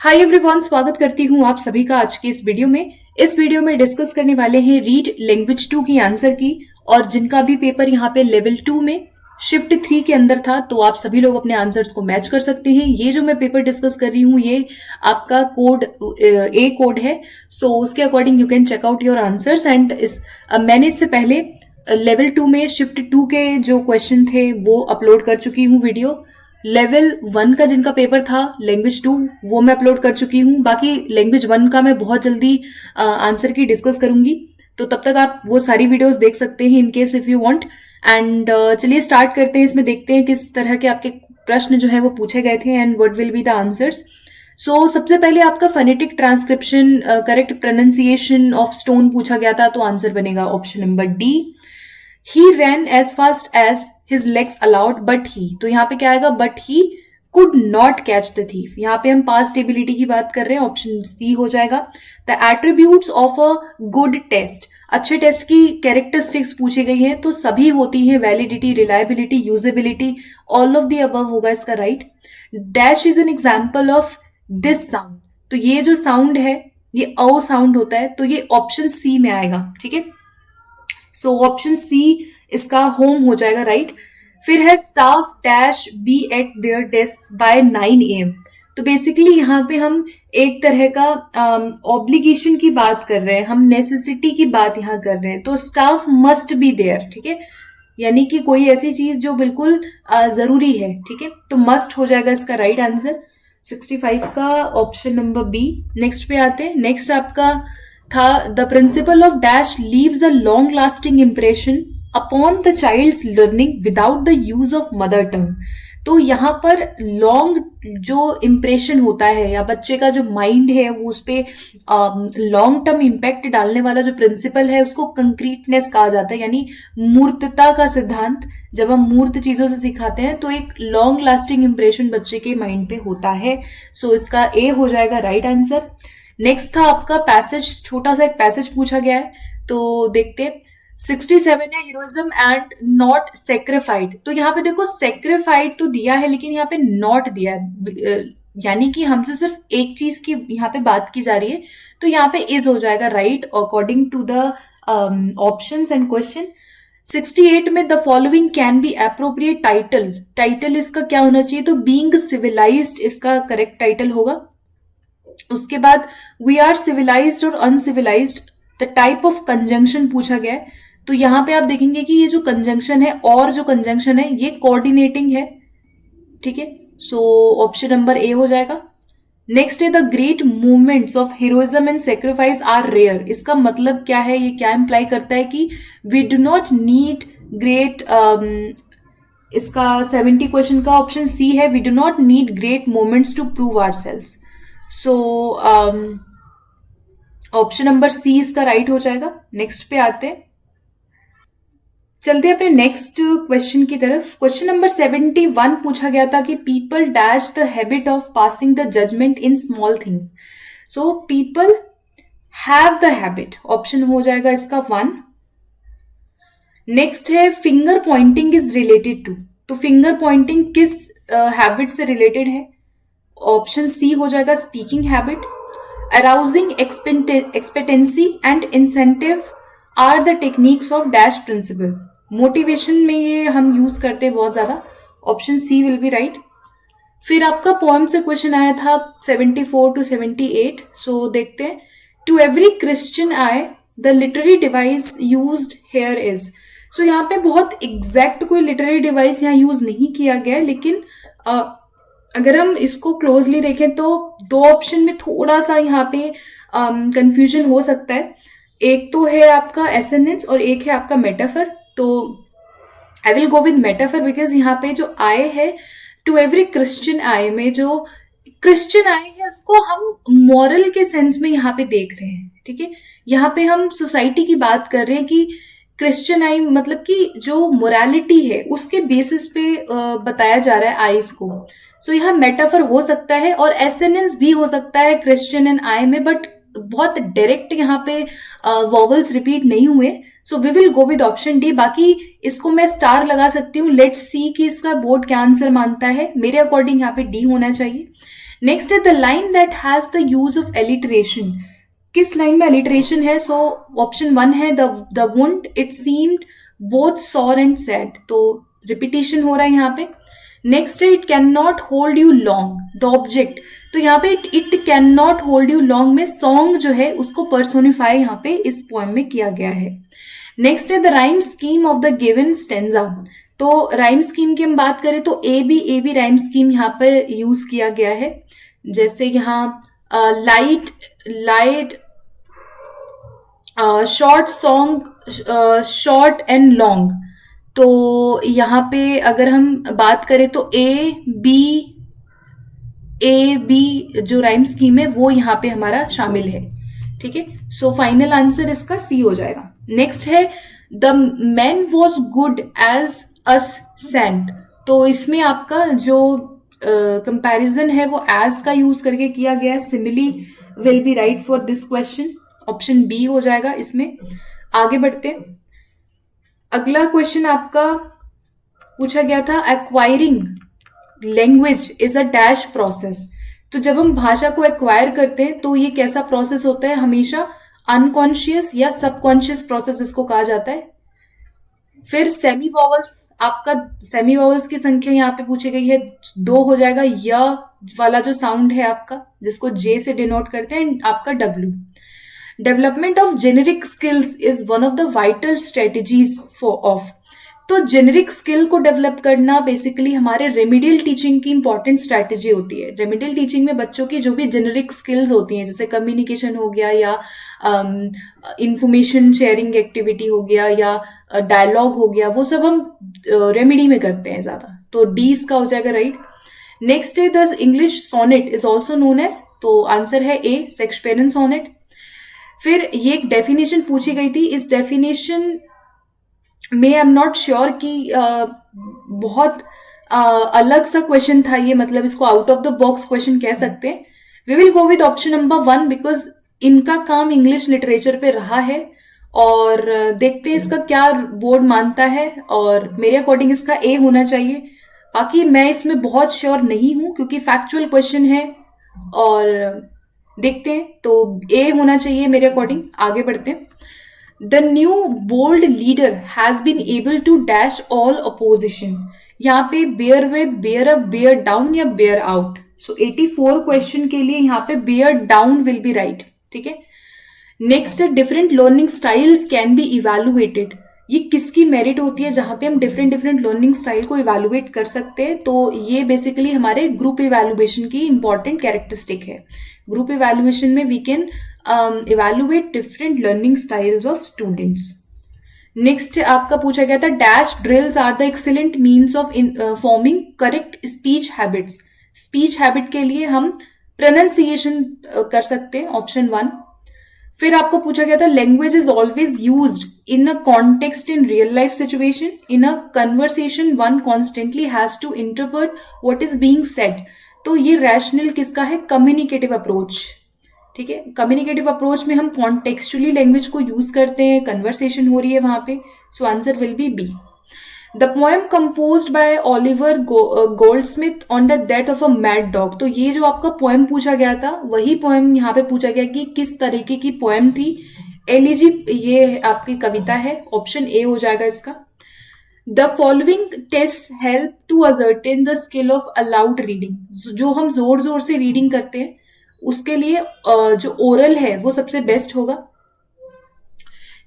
Hi everyone, स्वागत करती हूँ आप सभी का आज के इस वीडियो में। इस वीडियो में डिस्कस करने वाले हैं रीड लैंग्वेज 2 की आंसर की। और जिनका भी पेपर यहाँ पे लेवल 2 में शिफ्ट 3 के अंदर था, तो आप सभी लोग अपने आंसर्स को मैच कर सकते हैं। ये जो मैं पेपर डिस्कस कर रही हूँ, ये आपका कोड ए कोड है। सो उसके according you can check out your answers. And मैंने इससे पहले लेवल 2 में शिफ्ट 2 के जो क्वेश्चन थे वो अपलोड कर चुकी हूँ वीडियो। लेवल 1 का जिनका पेपर था लैंग्वेज 2, वो मैं अपलोड कर चुकी हूँ। बाकी लैंग्वेज 1 का मैं बहुत जल्दी आंसर की डिस्कस करूंगी, तो तब तक आप वो सारी वीडियोस देख सकते हैं in case if you want. And चलिए स्टार्ट करते हैं। इसमें देखते हैं किस तरह के आपके प्रश्न जो है वो पूछे गए थे and what will be the answers. So सबसे पहले आपका phonetic transcription, correct pronunciation of stone पूछा गया था, तो आंसर बनेगा option number D. He ran as fast as his legs allowed but he, तो यहाँ पे क्या आएगा, but he could not catch the thief. यहाँ पे हम पास्ट एबिलिटी की बात कर रहे हैं, ऑप्शन सी हो जाएगा। The attributes of a good test, अच्छे टेस्ट की कैरेक्टरिस्टिक्स पूछी गई है, तो सभी होती है validity, reliability, usability, all of the above होगा इसका right. Dash is an example of this sound, तो ये जो साउंड है ये औ साउंड होता है, तो ये ऑप्शन सी में आएगा। ठीक है, सो ऑप्शन सी इसका होम हो जाएगा राइट। फिर है staff dash be at their desk by 9 AM, तो बेसिकली यहाँ पे हम एक तरह का ऑब्लिगेशन की बात कर रहे हैं, हम नेसेसिटी की बात यहाँ कर रहे हैं, तो स्टाफ मस्ट बी देयर। ठीक है, यानी कि कोई ऐसी चीज जो बिल्कुल जरूरी है। ठीक है, तो मस्ट हो जाएगा इसका राइट आंसर 65 का ऑप्शन नंबर बी। नेक्स्ट पे आते हैं। नेक्स्ट आपका था the principle of dash leaves a long lasting impression upon the child's learning without the use of mother tongue, तो यहाँ पर लॉन्ग जो इम्प्रेशन होता है या बच्चे का जो माइंड है वो उस पर लॉन्ग टर्म इम्पैक्ट डालने वाला जो प्रिंसिपल है उसको कंक्रीटनेस कहा जाता है, यानी मूर्तता का सिद्धांत। जब हम मूर्त चीजों से सिखाते हैं तो एक लॉन्ग लास्टिंग इम्प्रेशन बच्चे के माइंड पे होता है। सो इसका ए हो जाएगा राइट आंसर। नेक्स्ट था आपका पैसेज, छोटा सा एक पैसेज पूछा गया है, तो देखते हैं। 67 है हीरोइज्म एंड नॉट सेक्रीफाइड, तो यहाँ पे देखो सेक्रीफाइड तो दिया है लेकिन यहाँ पे नॉट दिया है, यानी कि हमसे सिर्फ एक चीज की यहाँ पे बात की जा रही है, तो यहाँ पे इज हो जाएगा right according to the options and question. 68 में the following can be appropriate title, title इसका क्या होना चाहिए, तो बीइंग सिविलाइज्ड इसका करेक्ट टाइटल होगा। उसके बाद वी आर सिविलाइज्ड और uncivilised, the type of conjunction पूछा गया है, तो यहां पे आप देखेंगे कि ये जो कंजंक्शन है और जो कंजंक्शन है ये कोऑर्डिनेटिंग है। ठीक है, सो ऑप्शन नंबर ए हो जाएगा। नेक्स्ट है the great movements of heroism and sacrifice are rare, इसका मतलब क्या है, ये क्या इंप्लाई करता है कि we do not need great, इसका 70 क्वेश्चन का ऑप्शन सी है, we do not need great moments to prove our selves. So option number C इसका राइट हो जाएगा। नेक्स्ट पे आते हैं, चलते हैं अपने नेक्स्ट क्वेश्चन की तरफ। क्वेश्चन नंबर 71 पूछा गया था कि people dash the habit of passing the judgement in small things, so people have the habit, option हो जाएगा इसका 1। नेक्स्ट है finger pointing is related to, तो फिंगर पॉइंटिंग किस हैबिट से रिलेटेड है, ऑप्शन सी हो जाएगा speaking habit. Arousing expectancy and incentive are the techniques of dash principle, motivation में ये हम यूज करते हैं बहुत ज्यादा, option C will be right. फिर आपका पोएम से क्वेश्चन आया था 74 to 78, सो देखते हैं। To every Christian I the literary device used here is, so यहाँ पे बहुत एग्जैक्ट कोई लिटरेरी डिवाइस यहाँ यूज नहीं किया गया, लेकिन अगर हम इसको क्लोजली देखें तो दो ऑप्शन में थोड़ा सा यहाँ पे कंफ्यूजन हो सकता है। एक तो है आपका एसेनेंस और एक है आपका मेटाफर, तो I will go with metaphor because यहाँ पे जो आए है टू एवरी क्रिश्चियन आए में, जो क्रिश्चियन आए है उसको हम मॉरल के सेंस में यहाँ पे देख रहे हैं। ठीक है, यहाँ पे हम सोसाइटी की बात कर रहे हैं कि क्रिश्चियन आई मतलब कि जो मोरालिटी है उसके बेसिस पे बताया जा रहा है आइस को। सो यहाँ मेटाफर हो सकता है और एसेनेंस भी हो सकता है क्रिश्चियन एंड आई में, बट बहुत डायरेक्ट यहाँ पे वॉवल्स रिपीट नहीं हुए, so we will go with option D. बाकी इसको मैं स्टार लगा सकती हूँ, लेट्स सी कि इसका बोर्ड क्या आंसर मानता है। मेरे अकॉर्डिंग यहाँ पे डी होना चाहिए। Next is the line that has the use of alliteration. किस लाइन में एलिटरेशन है? सो ऑप्शन 1 है the wound it seemed both sore and sad. तो रिपीटेशन हो रहा है यहाँ पे. नेक्स्ट है it can not hold you long, the object. तो यहाँ पे it can not hold you long में सॉन्ग जो है उसको पर्सोनिफाई यहाँ पे इस पोएम में किया गया है. नेक्स्ट है the rhyme scheme of the given stanza. तो राइम स्कीम की हम बात करें तो ए बी राइम स्कीम यहाँ पर यूज किया गया है. जैसे यहाँ light light short song short and long. तो यहाँ पे अगर हम बात करें तो ए बी जो राइम स्कीम है वो यहाँ पे हमारा शामिल है. ठीक है, सो फाइनल आंसर इसका सी हो जाएगा. नेक्स्ट है the man was good as us sent. तो इसमें आपका जो कंपैरिजन है वो एज का यूज करके किया गया है. Simile will be right for this question. Option B हो जाएगा इसमें. आगे बढ़ते हैं. अगला क्वेश्चन आपका पूछा गया था acquiring language is a dash process. तो जब हम भाषा को एक्वायर करते हैं तो ये कैसा प्रोसेस होता है? हमेशा अनकॉन्शियस या सबकॉन्शियस प्रोसेस इसको कहा जाता है. फिर सेमी वॉवल्स, आपका सेमी वॉवल्स की संख्या यहाँ पे पूछी गई है 2 हो जाएगा. य वाला जो साउंड है आपका जिसको जे से डिनोट करते हैं, आपका W. Development of generic skills is one of the vital strategies for of. तो जेनेरिक स्किल को डेवलप करना बेसिकली हमारे रेमिडियल टीचिंग की इंपॉर्टेंट स्ट्रैटेजी होती है. रेमिडियल टीचिंग में बच्चों की जो भी जेनेरिक स्किल्स होती हैं, जैसे कम्युनिकेशन हो गया या इंफॉर्मेशन शेयरिंग एक्टिविटी हो गया या डायलॉग हो गया, वो सब हम रेमिडी में करते हैं ज्यादा. तो डी इसका हो जाएगा राइट. नेक्स्ट है the English sonnet is also known as. तो आंसर है ए शेक्सपियरियन सोनेट. फिर ये एक डेफिनेशन पूछी गई थी. इस डेफिनेशन में आई एम नॉट श्योर कि बहुत अलग सा क्वेश्चन था ये, मतलब इसको out of the box question कह सकते हैं. We will go with option number 1 because इनका काम इंग्लिश लिटरेचर पे रहा है और देखते हैं इसका क्या बोर्ड मानता है. और मेरे अकॉर्डिंग इसका ए होना चाहिए. बाकी मैं इसमें बहुत श्योर नहीं हूं क्योंकि फैक्चुअल क्वेश्चन है और देखते हैं. तो ए होना चाहिए मेरे अकॉर्डिंग. आगे बढ़ते हैं. The new bold leader has been able to dash all opposition. यहाँ पे bear with, bear up, bear down या बेयर आउट. सो 84 क्वेश्चन के लिए यहाँ पे bear down will be right. ठीक है. नेक्स्ट है different learning styles can be evaluated. ये किसकी मेरिट होती है जहां पे हम डिफरेंट लर्निंग स्टाइल को इवेलुएट कर सकते हैं? तो ये बेसिकली हमारे ग्रुप इवेलुएशन की इंपॉर्टेंट कैरेक्टरिस्टिक है. ग्रुप इवेलुएशन में we can evaluate different learning styles of students. Next आपका पूछा गया था dash drills are the excellent means of forming correct speech habits. Speech habit के लिए हम प्रोनाउंसिएशन कर सकते हैं. ऑप्शन 1. फिर आपको पूछा गया था language is always used in a context in real life situation. In a conversation one constantly has to interpret what is being said. तो ये रैशनल किसका है? Communicative approach. ठीक है. कम्युनिकेटिव अप्रोच में हम कॉन्टेक्चुअली लैंग्वेज को यूज करते हैं, कन्वर्सेशन हो रही है वहां पे. So answer will be B. The poem composed by Oliver Goldsmith on the death of a mad dog. तो ये जो आपका पोएम पूछा गया था वही पोएम यहाँ पे पूछा गया कि किस तरीके की पोएम थी. एलिजी ये आपकी कविता है. ऑप्शन ए हो जाएगा इसका. The following test help to ascertain the skill of aloud reading. जो हम जोर जोर से रीडिंग करते हैं उसके लिए जो ओरल है वो सबसे बेस्ट होगा.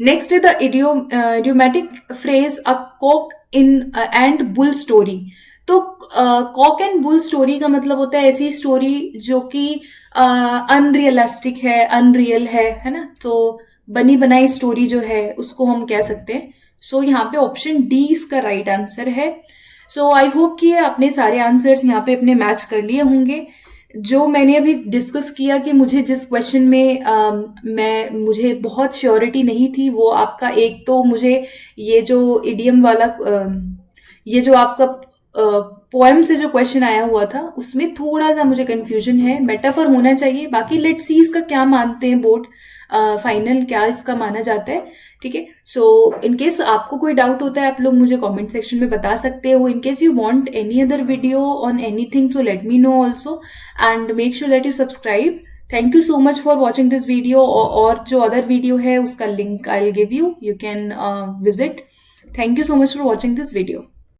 नेक्स्ट है the idiomatic phrase a cock in and bull story. तो कॉक एंड बुल स्टोरी का मतलब होता है ऐसी स्टोरी जो कि अनरियलिस्टिक है, अनरियल है ना. तो बनी बनाई स्टोरी जो है उसको हम कह सकते हैं. सो यहाँ पे ऑप्शन डी इसका राइट आंसर है. सो आई होप कि आपने सारे आंसर्स यहाँ पे अपने मैच कर लिए होंगे. जो मैंने अभी डिस्कस किया कि मुझे जिस क्वेश्चन में मुझे बहुत श्योरिटी नहीं थी वो आपका एक तो मुझे ये जो इडियम वाला ये जो आपका पोएम से जो क्वेश्चन आया हुआ था उसमें थोड़ा सा मुझे कंफ्यूजन है. मेटाफर होना चाहिए. बाकी लेट्स सी इसका क्या मानते हैं बोर्ड. फाइनल क्या इसका माना जाता है, ठीक है। सो इन केस आपको कोई डाउट होता है आप लोग मुझे कमेंट सेक्शन में बता सकते हो। In case you want any other video on anything so let me know also and make sure that you subscribe. Thank you so much for watching this video. और जो अदर वीडियो है उसका link I will give you, you can visit. Thank you so much for watching this video.